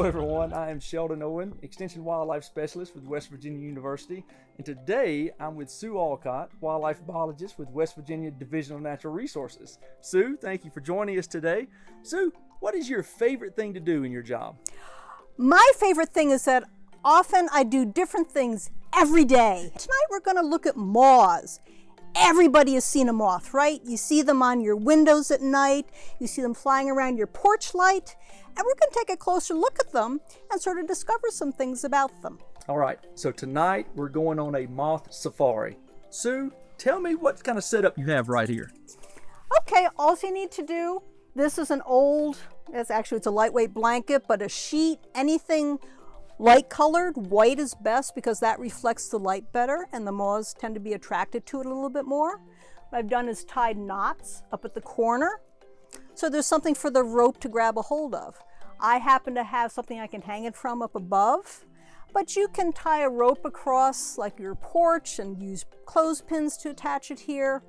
everyone. I am Sheldon Owen, Extension Wildlife Specialist with West Virginia University, and today I'm with Sue Alcott, Wildlife Biologist with West Virginia Division of Natural Resources. Sue, thank you for joining us today. Sue, what is your favorite thing to do in your job? My favorite thing is that often I do different things every day. Tonight we're going to look at moths. Everybody has seen a moth, right? You see them on your windows at night, you see them flying around your porch light, and we're going to take a closer look at them and sort of discover some things about them. All right, so tonight we're going on a moth safari. Sue, tell me what kind of setup you have right here. Okay, all you need to do, this is an old, it's a lightweight blanket, but a sheet, anything light colored, white is best because that reflects the light better and the moths tend to be attracted to it a little bit more. What I've done is tied knots up at the corner, so there's something for the rope to grab a hold of. I happen to have something I can hang it from up above, but you can tie a rope across like your porch and use clothespins to attach it here.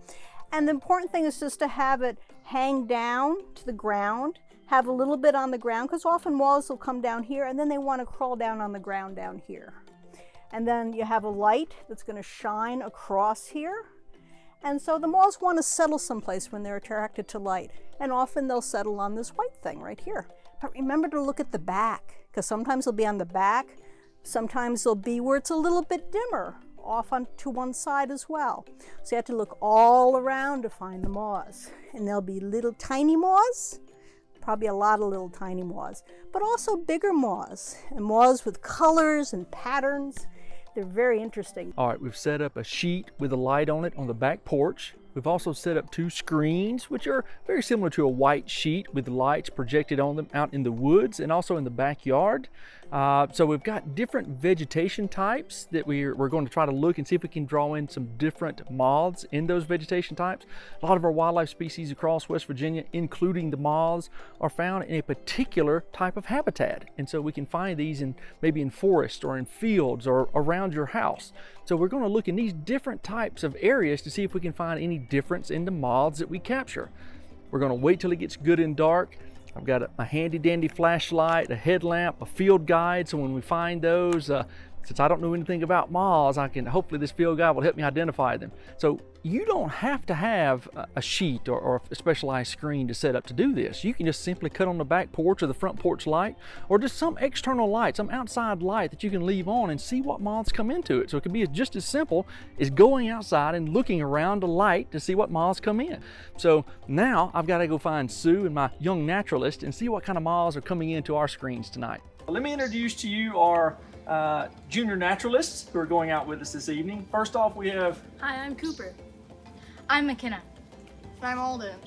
And the important thing is just to have it hang down to the ground, have a little bit on the ground, because often moths will come down here and then they want to crawl down on the ground down here. And then you have a light that's going to shine across here. And so the moths want to settle someplace when they're attracted to light. And often they'll settle on this white thing right here. But remember to look at the back, because sometimes they'll be on the back, sometimes they'll be where it's a little bit dimmer, off on to one side as well. So you have to look all around to find the moths. And there'll be little tiny moths, probably a lot of little tiny moths, but also bigger moths, and moths with colors and patterns. They're very interesting. All right, we've set up a sheet with a light on it on the back porch. We've also set up two screens, which are very similar to a white sheet with lights projected on them out in the woods and also in the backyard. So we've got different vegetation types that we're going to try to look and see if we can draw in some different moths in those vegetation types. A lot of our wildlife species across West Virginia, including the moths, are found in a particular type of habitat. And so we can find these maybe in forests or in fields or around your house. So we're going to look in these different types of areas to see if we can find any difference in the moths that we capture. We're going to wait till it gets good and dark. I've got a handy dandy flashlight, a headlamp, a field guide, so when we find those, since I don't know anything about moths, hopefully this field guide will help me identify them. So you don't have to have a sheet or a specialized screen to set up to do this. You can just simply cut on the back porch or the front porch light, or just some external light, some outside light that you can leave on and see what moths come into it. So it can be just as simple as going outside and looking around a light to see what moths come in. So now I've got to go find Sue and my young naturalist and see what kind of moths are coming into our screens tonight. Let me introduce to you our junior naturalists who are going out with us this evening. First off, we have... Hi, I'm Cooper. I'm McKenna. I'm Alden.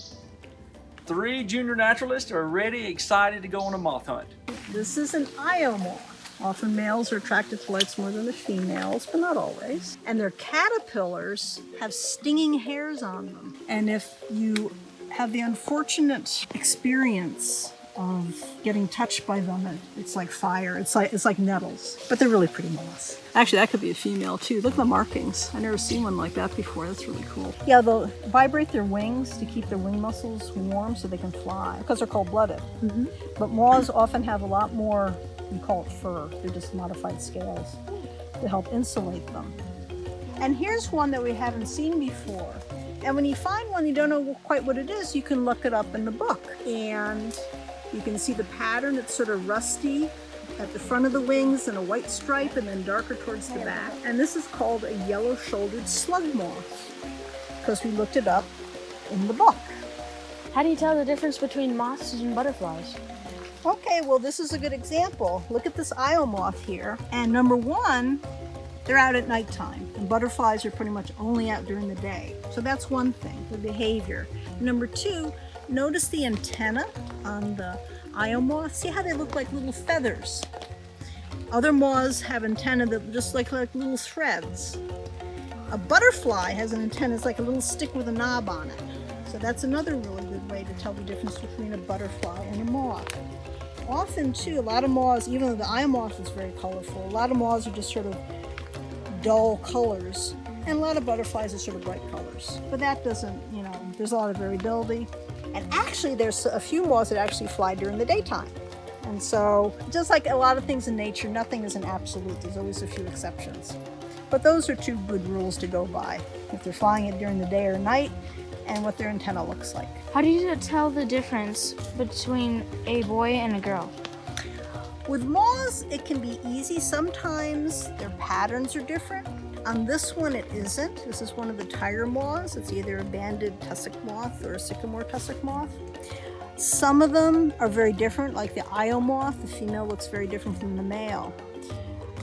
Three junior naturalists are ready, excited to go on a moth hunt. This is an Io moth. Often males are attracted to lights more than the females, but not always. And their caterpillars have stinging hairs on them. And if you have the unfortunate experience of getting touched by them, it's like fire. It's like nettles, but they're really pretty moths. Actually, that could be a female too. Look at the markings. I've never seen one like that before. That's really cool. Yeah, they'll vibrate their wings to keep their wing muscles warm so they can fly, because they're cold-blooded. Mm-hmm. But moths often have a lot more, we call it fur. They're just modified scales to help insulate them. And here's one that we haven't seen before. And when you find one you don't know quite what it is, you can look it up in the book. And you can see the pattern. It's sort of rusty at the front of the wings and a white stripe, and then darker towards the back. And this is called a yellow-shouldered slug moth, because we looked it up in the book. How do you tell the difference between moths and butterflies? Okay, well, this is a good example. Look at this Io moth here. And number one, they're out at nighttime, and butterflies are pretty much only out during the day. So that's one thing, the behavior. Number two, notice the antenna on the Io moth. See how they look like little feathers? Other moths have antennae that just like little threads. A butterfly has an antenna, it's like a little stick with a knob on it. So that's another really good way to tell the difference between a butterfly and a moth. Often too, a lot of moths, even though the Io moth is very colorful, a lot of moths are just sort of dull colors, and a lot of butterflies are sort of bright colors. But that doesn't, there's a lot of variability. And actually there's a few moths that actually fly during the daytime. And so, just like a lot of things in nature, nothing is an absolute. There's always a few exceptions. But those are two good rules to go by. If they're flying it during the day or night, and what their antenna looks like. How do you tell the difference between a boy and a girl? With moths, it can be easy. Sometimes their patterns are different. On this one, it isn't. This is one of the tiger moths. It's either a banded tussock moth or a sycamore tussock moth. Some of them are very different, like the Io moth. The female looks very different from the male.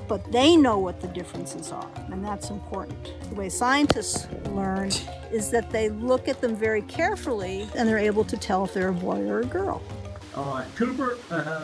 But they know what the differences are, and that's important. The way scientists learn is that they look at them very carefully, and they're able to tell if they're a boy or a girl. All right, Cooper,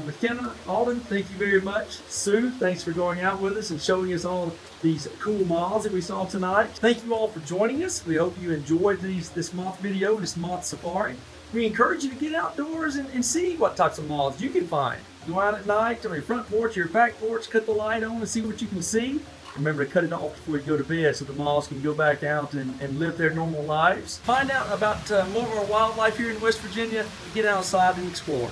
McKenna, Alden, thank you very much. Sue, thanks for going out with us and showing us all these cool moths that we saw tonight. Thank you all for joining us. We hope you enjoyed this moth video, this moth safari. We encourage you to get outdoors and see what types of moths you can find. Go out at night on your front porch, your back porch, cut the light on and see what you can see. Remember to cut it off before you go to bed so the moths can go back out and live their normal lives. Find out about more of our wildlife here in West Virginia. Get outside and explore.